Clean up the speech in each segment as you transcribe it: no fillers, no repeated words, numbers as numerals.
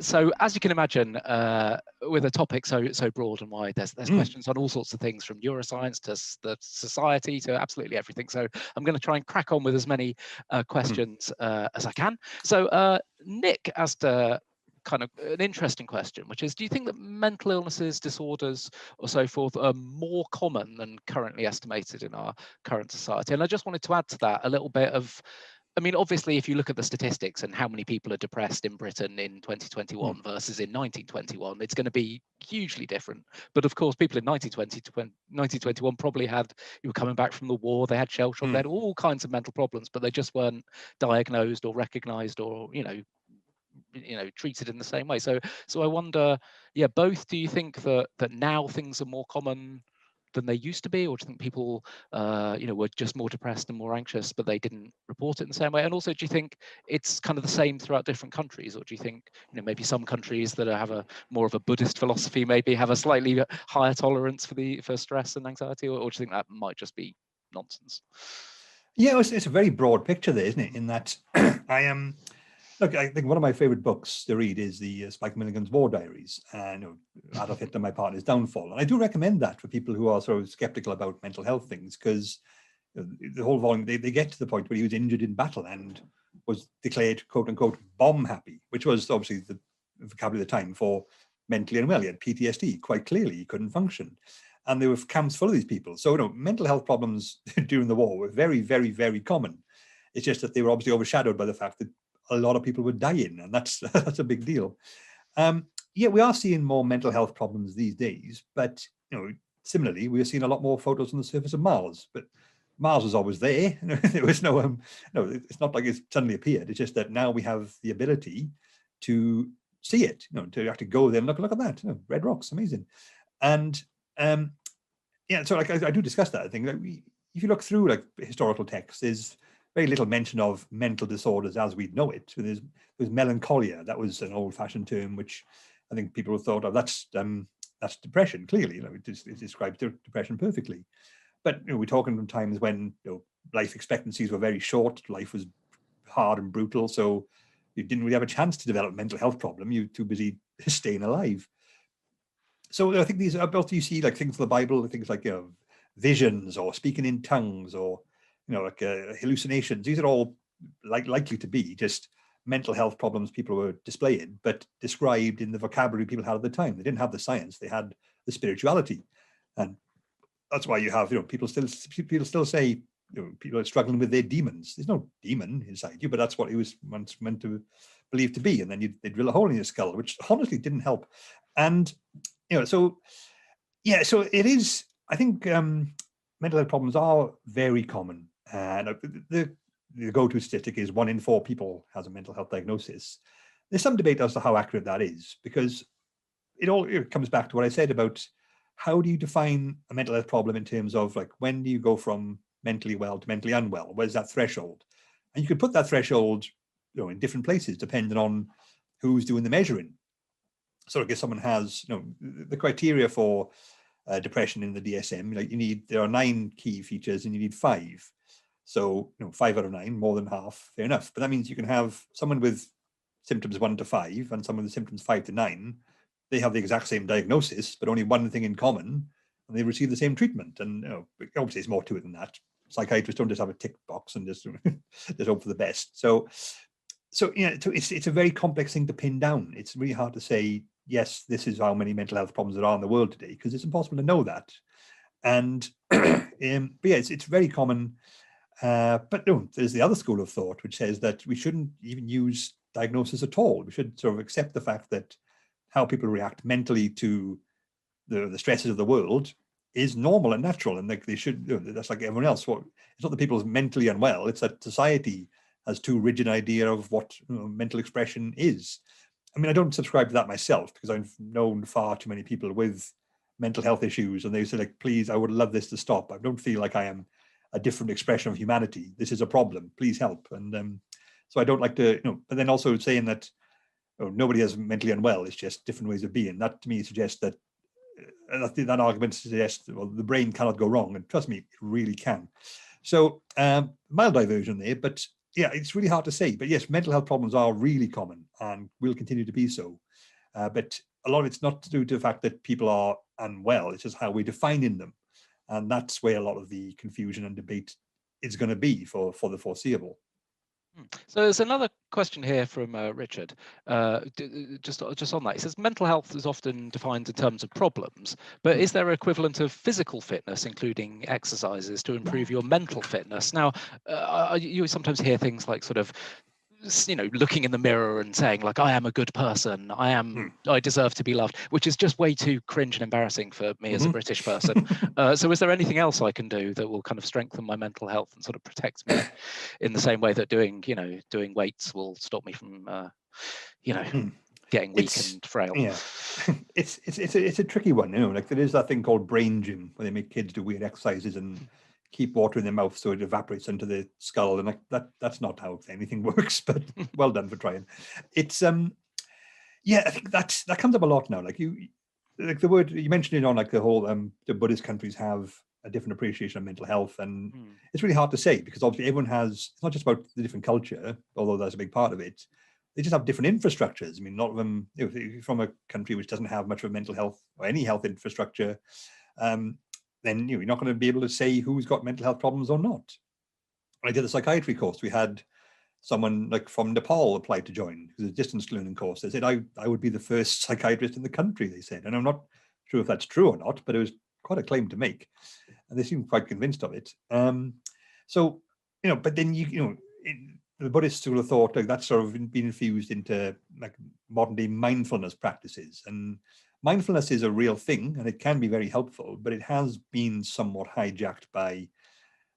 So, as you can imagine, with a topic so broad and wide, there's questions on all sorts of things, from neuroscience to the society to absolutely everything. So, I'm going to try and crack on with as many questions as I can. So, Nick asked kind of an interesting question, which is, do you think that mental illnesses, disorders, or so forth are more common than currently estimated in our current society? And I just wanted to add to that a little bit of, I mean, obviously, if you look at the statistics and how many people are depressed in Britain in 2021 versus in 1921, it's going to be hugely different. But of course, people in 1921 probably you were coming back from the war, they had shell shock, they had all kinds of mental problems, but they just weren't diagnosed or recognized or, treated in the same way. So I wonder, both, do you think that now things are more common than they used to be, or do you think people were just more depressed and more anxious but they didn't report it in the same way? And also, do you think it's kind of the same throughout different countries, or do you think maybe some countries that have a more of a Buddhist philosophy maybe have a slightly higher tolerance for stress and anxiety, or do you think that might just be nonsense? Yeah, it's a very broad picture there, isn't it, in that I am look, I think one of my favorite books to read is the Spike Milligan's War Diaries, and Adolf Hitler, My Partner's Downfall. And I do recommend that for people who are sort of skeptical about mental health things, because the whole volume, they get to the point where he was injured in battle and was declared, quote unquote, bomb happy, which was obviously the vocabulary of the time for mentally unwell. He had PTSD, quite clearly, he couldn't function. And there were camps full of these people. So, mental health problems during the war were very, very, very common. It's just that they were obviously overshadowed by the fact that a lot of people were dying, and that's a big deal. We are seeing more mental health problems these days, but similarly, we are seeing a lot more photos on the surface of Mars. But Mars was always there. There was no, it's not like it's suddenly appeared. It's just that now we have the ability to see it, to actually go there and look at that, red rocks, amazing. And so I do discuss that. I think if you look through like historical texts, there's very little mention of mental disorders as we know it. So there's melancholia. That was an old-fashioned term, which I think people thought of. That's depression. Clearly, it describes depression perfectly. But we're talking from times when life expectancies were very short. Life was hard and brutal, so you didn't really have a chance to develop a mental health problem. You're too busy staying alive. So I think these are both, you see like things in the Bible, things like visions or speaking in tongues or hallucinations. These are all likely to be just mental health problems people were displaying, but described in the vocabulary people had at the time. They didn't have the science; they had the spirituality, and that's why you have people still say people are struggling with their demons. There's no demon inside you, but that's what he was once meant to believe to be, and then they drill a hole in your skull, which honestly didn't help. And so it is. I think mental health problems are very common. And the go-to statistic is 1 in 4 people has a mental health diagnosis. There's some debate as to how accurate that is, because it comes back to what I said about how do you define a mental health problem in terms of like, when do you go from mentally well to mentally unwell? Where's that threshold? And you could put that threshold in different places depending on who's doing the measuring. So I guess someone has the criteria for depression in the DSM. There are 9 key features and you need 5. So 5 out of 9, more than half, fair enough. But that means you can have someone with symptoms 1 to 5 and someone with symptoms 5 to 9. They have the exact same diagnosis, but only one thing in common, and they receive the same treatment. And obviously, there's more to it than that. Psychiatrists don't just have a tick box and just hope for the best. So it's a very complex thing to pin down. It's really hard to say, yes, this is how many mental health problems there are in the world today, because it's impossible to know that. And but it's very common. But no, there's the other school of thought, which says that we shouldn't even use diagnosis at all. We should sort of accept the fact that how people react mentally to the stresses of the world is normal and natural, and like they should. That's like everyone else. It's not that people's mentally unwell; it's that society has too rigid an idea of what mental expression is. I mean, I don't subscribe to that myself, because I've known far too many people with mental health issues, and they say like, "Please, I would love this to stop. I don't feel like I am a different expression of humanity. This is a problem. Please help." And so I don't like to, But then also saying that nobody is mentally unwell. It's just different ways of being. That to me suggests that that argument suggests the brain cannot go wrong, and trust me, it really can. So mild diversion there, but yeah, it's really hard to say. But yes, mental health problems are really common and will continue to be so. But a lot of it's not due to the fact that people are unwell. It's just how we're defining them. And that's where a lot of the confusion and debate is going to be for the foreseeable. So there's another question here from Richard, just on that. He says mental health is often defined in terms of problems, but is there an equivalent of physical fitness, including exercises to improve your mental fitness? Now, you sometimes hear things like sort of, looking in the mirror and saying like, I am a good person, I deserve to be loved, which is just way too cringe and embarrassing for me as a British person. So is there anything else I can do that will kind of strengthen my mental health and sort of protect me in the same way that doing weights will stop me from, getting weak and frail? Yeah, it's a tricky one, like there is that thing called brain gym where they make kids do weird exercises and keep water in their mouth so it evaporates into the skull, and that's not how anything works, but well done for trying. It's yeah, I think that comes up a lot now. Like the word you mentioned it on like the whole the Buddhist countries have a different appreciation of mental health, and it's really hard to say because obviously everyone has, it's not just about the different culture, although that's a big part of it. They just have different infrastructures. I mean, a lot of them, if you're from a country which doesn't have much of a mental health or any health infrastructure, then you're not going to be able to say who's got mental health problems or not. I did a psychiatry course. We had someone like from Nepal applied to join. It was a distance learning course. They said, I would be the first psychiatrist in the country, they said. And I'm not sure if that's true or not, but it was quite a claim to make. And they seemed quite convinced of it. So, but then the Buddhist school of thought, like that's sort of been infused into like modern day mindfulness practices. And mindfulness is a real thing and it can be very helpful, but it has been somewhat hijacked by,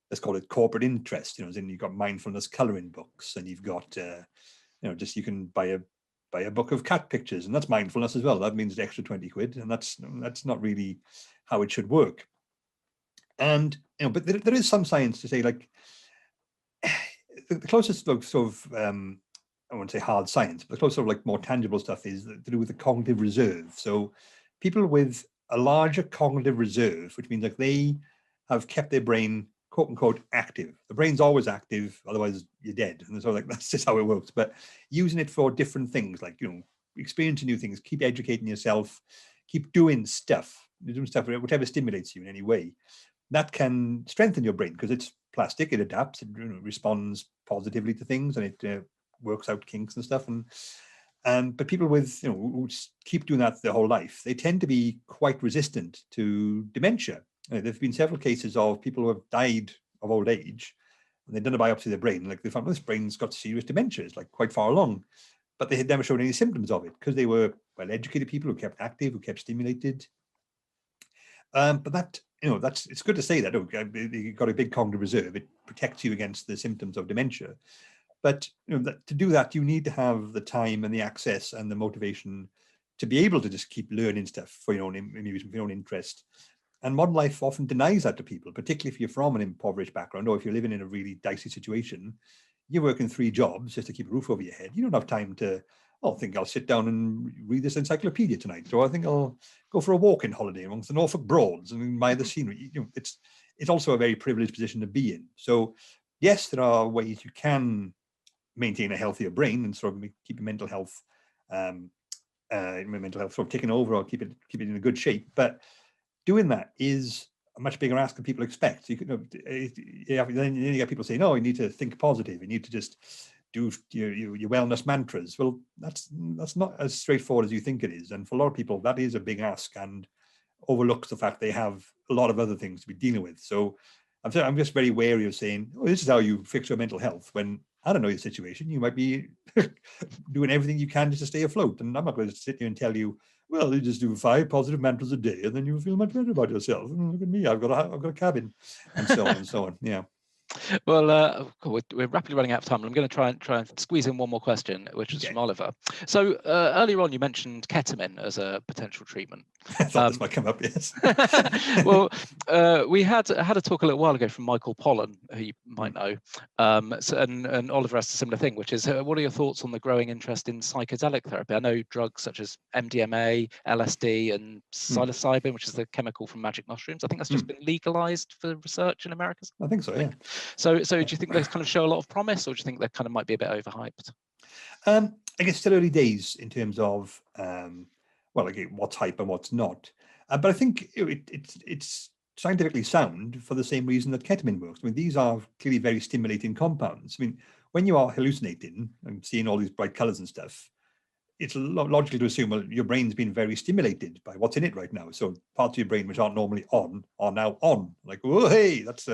let's call it corporate interest. As in you've got mindfulness coloring books, and you've got just you can buy a book of cat pictures, and that's mindfulness as well. That means an extra 20 quid, and that's not really how it should work. And but there is some science to say like the closest sort of I won't say hard science, but the closest sort of like more tangible stuff is to do with the cognitive reserve. So people with a larger cognitive reserve, which means like they have kept their brain quote unquote active. The brain's always active, otherwise you're dead. And so like that's just how it works. But using it for different things, like experiencing new things, keep educating yourself, keep doing stuff, whatever stimulates you in any way. That can strengthen your brain because it's plastic, it adapts, it responds positively to things, and it works out kinks and stuff. But people with who keep doing that their whole life, they tend to be quite resistant to dementia. There have been several cases of people who have died of old age, and they've done a biopsy of their brain, like they found this brain's got serious dementia, it's like quite far along, but they had never shown any symptoms of it because they were well-educated people who kept active, who kept stimulated. But that it's good to say that you've got a big cognitive reserve. It protects you against the symptoms of dementia. But to do that, you need to have the time and the access and the motivation to be able to just keep learning stuff for your own amusement, for your own interest. And modern life often denies that to people, particularly if you're from an impoverished background or if you're living in a really dicey situation. You're working 3 jobs just to keep a roof over your head. You don't have time to, I think I'll sit down and read this encyclopedia tonight, or I think I'll go for a walk in holiday amongst the Norfolk Broads and admire the scenery. It's also a very privileged position to be in. So yes, there are ways you can maintain a healthier brain and sort of keep your mental health sort of taking over, or keep it in a good shape. But doing that is a much bigger ask than people expect. Then you get people saying, "No, you need to think positive. You need to just do your wellness mantras." Well, that's not as straightforward as you think it is. And for a lot of people, that is a big ask and overlooks the fact they have a lot of other things to be dealing with. So I'm just very wary of saying, "Oh, this is how you fix your mental health," when I don't know your situation. You might be doing everything you can just to stay afloat. And I'm not going to sit here and tell you, well, you just do 5 positive mantras a day and then you feel much better about yourself. And look at me, I've got a cabin, and so on and so on. Yeah. Well, we're rapidly running out of time. I'm going to try and squeeze in one more question, which is from Oliver. So earlier on, you mentioned ketamine as a potential treatment. I thought this might come up, yes. Well, we had a talk a little while ago from Michael Pollan, who you might know, and Oliver asked a similar thing, which is, what are your thoughts on the growing interest in psychedelic therapy? I know drugs such as MDMA, LSD, and psilocybin, which is the chemical from magic mushrooms. I think that's just been legalized for research in America. I think so, yeah. So do you think they kind of show a lot of promise, or do you think they kind of might be a bit overhyped? I guess still early days in terms of well, again, what's hype and what's not. But I think it's scientifically sound for the same reason that ketamine works. I mean, these are clearly very stimulating compounds. I mean, when you are hallucinating and seeing all these bright colors and stuff, it's logical to assume, well, your brain's been very stimulated by what's in it right now. So parts of your brain which aren't normally on are now on. Like, oh, hey, that's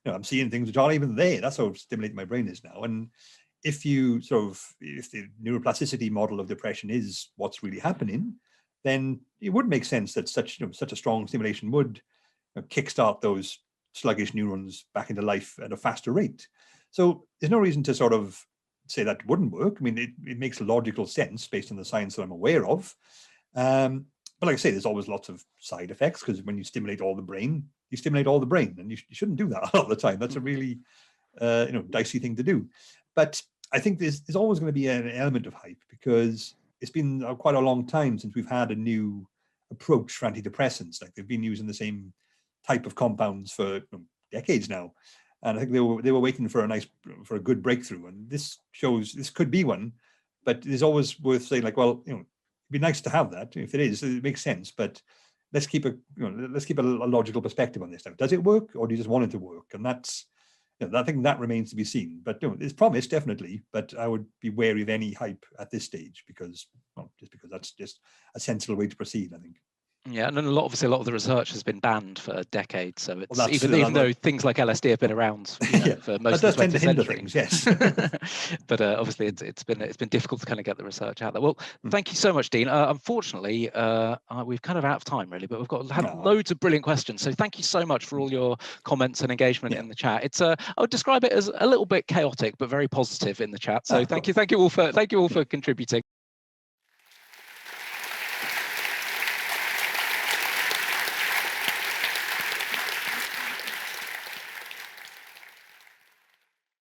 I'm seeing things which aren't even there. That's how stimulated my brain is now. And if the neuroplasticity model of depression is what's really happening, then it would make sense that such a strong stimulation would kickstart those sluggish neurons back into life at a faster rate. So there's no reason to sort of say that wouldn't work. I mean, it makes logical sense based on the science that I'm aware of. But like I say, there's always lots of side effects, because when you stimulate all the brain, you stimulate all the brain, and you shouldn't do that all the time. That's a really dicey thing to do. But I think there's always going to be an element of hype, because it's been quite a long time since we've had a new approach for antidepressants. Like, they've been using the same type of compounds for decades now. And I think they were waiting for a good breakthrough, and this could be one. But it's always worth saying, like, well, it'd be nice to have that. If it is, it makes sense. But let's keep a logical perspective on this now. Does it work, or do you just want it to work? And that's, I think that remains to be seen. But there's promise, definitely. But I would be wary of any hype at this stage, because that's just a sensible way to proceed, I think. Yeah, and obviously a lot of the research has been banned for decades. So it's even though things like LSD have been around for most of the 20th century. Things, yes. But obviously it's been difficult to kind of get the research out there. Well, thank you so much, Dean. Unfortunately, we've kind of out of time, really, but we've had loads of brilliant questions. So thank you so much for all your comments and engagement in the chat. It's I would describe it as a little bit chaotic, but very positive in the chat. So thank you all for contributing.